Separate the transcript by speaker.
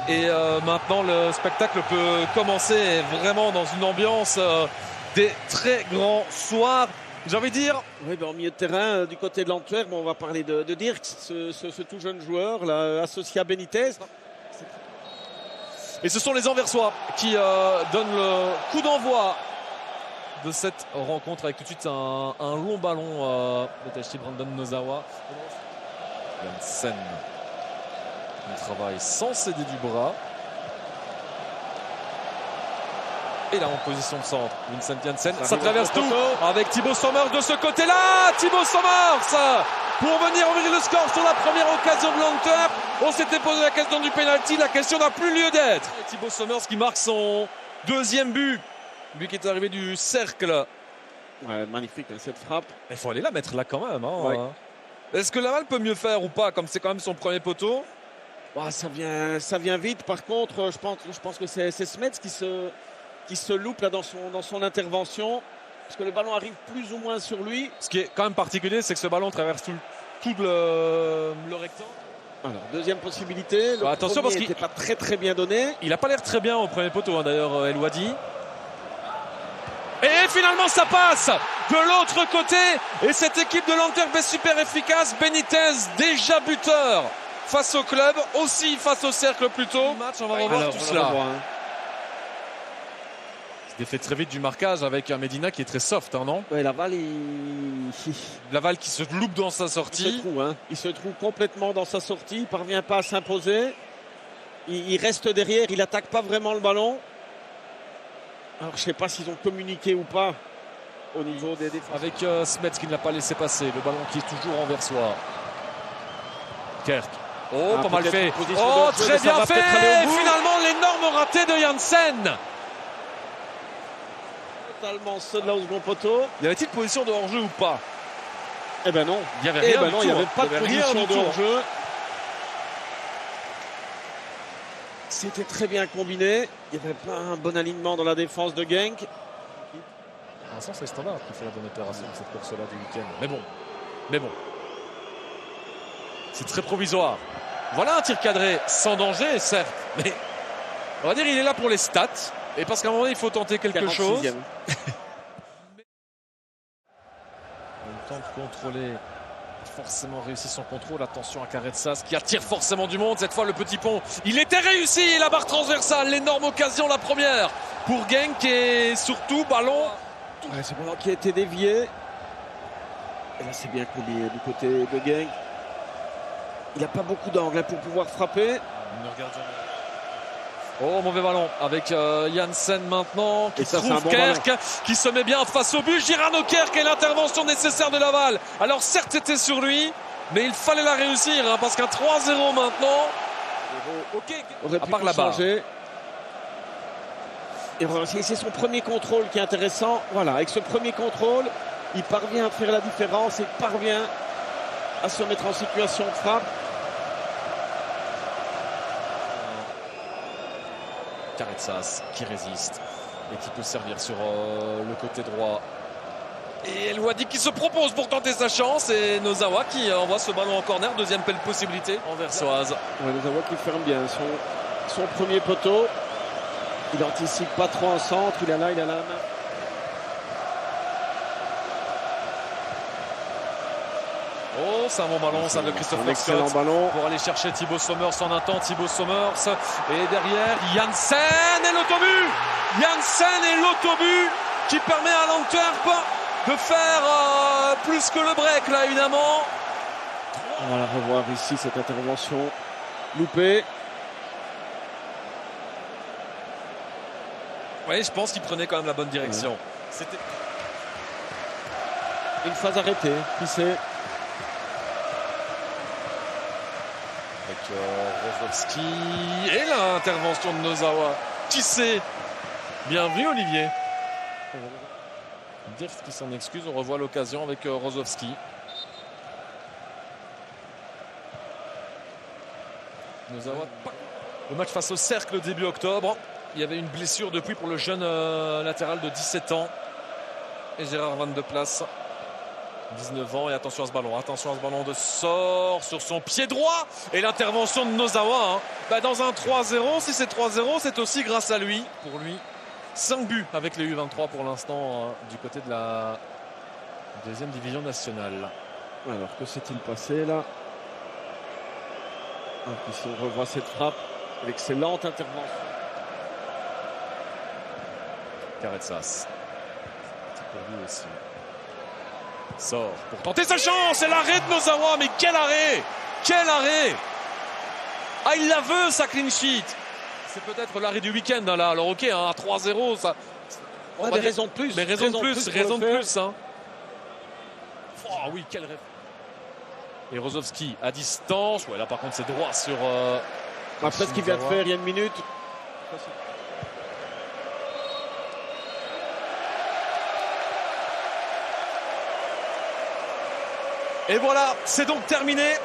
Speaker 1: Et maintenant, le spectacle peut commencer vraiment dans une ambiance des très grands soirs. J'ai envie de dire.
Speaker 2: Oui, ben, en milieu de terrain, du côté de l'Antwerp, on va parler de Dirk, ce tout jeune joueur, là, associé à Benitez.
Speaker 1: Et ce sont les Anversois qui donnent le coup d'envoi de cette rencontre avec tout de suite un long ballon détaché Brandon Nozawa. Janssen. On travaille sans céder du bras. Et là en position de centre, Vincent Janssen, ça traverse tout avec Thibaut Somers de ce côté-là. Thibaut Somers pour venir ouvrir le score sur la première occasion de l'Antwerp. On s'était posé la question du pénalty, la question n'a plus lieu d'être. Thibaut Somers qui marque son deuxième but, lui qui est arrivé du cercle.
Speaker 2: Ouais, magnifique cette frappe.
Speaker 1: Il faut aller la mettre là quand même. Hein.
Speaker 2: Ouais.
Speaker 1: Est-ce que Laval peut mieux faire ou pas, comme c'est quand même son premier poteau?
Speaker 2: Ouais, ça vient vite. Par contre, je pense que c'est Smets qui se loupe là dans son intervention, parce que le ballon arrive plus ou moins sur lui.
Speaker 1: Ce qui est quand même particulier, c'est que ce ballon traverse tout le rectangle.
Speaker 2: Alors, deuxième possibilité. Le
Speaker 1: attention parce qu'il
Speaker 2: n'était pas très bien donné.
Speaker 1: Il n'a pas l'air très bien au premier poteau, hein, d'ailleurs, El Ouadi. Et finalement, ça passe de l'autre côté. Et cette équipe de l'Antwerp est super efficace. Benitez, déjà buteur face au club, aussi face au cercle plutôt. Match, on va revoir tout cela. Il est fait très vite du marquage avec un Medina qui est très soft, hein, non?
Speaker 2: Ouais, Laval,
Speaker 1: Laval qui se loupe dans sa sortie.
Speaker 2: Il se trouve complètement dans sa sortie. Il ne parvient pas à s'imposer. Il reste derrière. Il n'attaque pas vraiment le ballon. Alors, je ne sais pas s'ils ont communiqué ou pas au niveau des défenses.
Speaker 1: Avec Smets qui ne l'a pas laissé passer. Le ballon qui est toujours enversois. Kerk. Oh, pas mal fait. Oh, très bien fait. Finalement, l'énorme raté de Janssen.
Speaker 2: Totalement seul là au second poteau.
Speaker 1: Y avait-il position de hors-jeu ou pas?
Speaker 2: Eh ben non.
Speaker 1: Il n'y avait rien.
Speaker 2: Il n'y avait pas de position de hors-jeu. C'était très bien combiné. Il n'y avait pas un bon alignement dans la défense de Genk.
Speaker 1: Pour l'instant, c'est Standard qui fait la bonne opération de cette course-là du week-end. Mais bon. C'est très provisoire. Voilà un tir cadré sans danger, certes. Mais on va dire il est là pour les stats. Et parce qu'à un moment donné, il faut tenter quelque chose. On tente de contrôler. Forcément réussi son contrôle. Attention à Karetsas qui attire forcément du monde. Cette fois, le petit pont. Il était réussi. La barre transversale. L'énorme occasion, la première pour Genk. Et surtout, ballon.
Speaker 2: Ouais, ce ballon qui a été dévié. Et là, c'est bien combiné du côté de Genk. Il n'a pas beaucoup d'angle pour pouvoir frapper.
Speaker 1: Oh, mauvais ballon avec Janssen maintenant qui trouve Kerk, qui se met bien face au but. Girano Kerk et l'intervention nécessaire de Laval. Alors certes c'était sur lui, mais il fallait la réussir hein, parce qu'un 3-0 maintenant.
Speaker 2: Aurait pu changer. Et voilà, c'est son premier contrôle qui est intéressant. Voilà, avec ce premier contrôle, il parvient à faire la différence et parvient à se mettre en situation de frappe.
Speaker 1: Karetsas qui résiste et qui peut servir sur le côté droit. Et El Ouadi qui se propose pour tenter sa chance. Et Nozawa qui envoie ce ballon en corner. Deuxième belle possibilité anversoise.
Speaker 2: Ouais, Nozawa qui ferme bien son premier poteau. Il n'anticipe pas trop en centre. Il a la main.
Speaker 1: Oh, c'est un bon ballon, ça de Christopher
Speaker 2: Scott
Speaker 1: pour aller chercher Thibaut Somers en un temps. Thibaut Somers et derrière Janssen et l'autobus. Janssen et l'autobus qui permet à l'Antwerp de faire plus que le break là évidemment.
Speaker 2: On va la revoir ici cette intervention loupée.
Speaker 1: Oui, je pense qu'il prenait quand même la bonne direction. Ouais. C'était
Speaker 2: une phase arrêtée. Qui sait?
Speaker 1: Avec Rozovski et l'intervention de Nozawa. Qui sait? Bien vu Olivier. Dirk qui s'en excuse, on revoit l'occasion avec Rozovski. Nozawa. Le match face au cercle début octobre. Il y avait une blessure depuis pour le jeune latéral de 17 ans. Et Gérard Van de Place. 19 ans et attention à ce ballon de sort sur son pied droit et l'intervention de Nozawa. Dans un 3-0, si c'est 3-0, c'est aussi grâce à lui. Pour lui, 5 buts avec les U23 pour l'instant du côté de la deuxième division nationale.
Speaker 2: Alors que s'est-il passé là? Ici on revoit cette frappe, l'excellente intervention.
Speaker 1: Caretsas. C'est pour lui aussi. Sort pour tenter sa chance et l'arrêt de Nozawa. Mais quel arrêt! Quel arrêt! Ah, il la veut, sa clean sheet. C'est peut-être l'arrêt du week-end là. Alors ok, à 3-0, ça.
Speaker 2: On a des raisons de plus.
Speaker 1: Mais raison de plus. Oh oui, quel rêve. Et Rozovski à distance. Ouais, là par contre c'est droit sur.
Speaker 2: Après ce qu'il vient de faire il y a une minute.
Speaker 1: Et voilà, c'est donc terminé.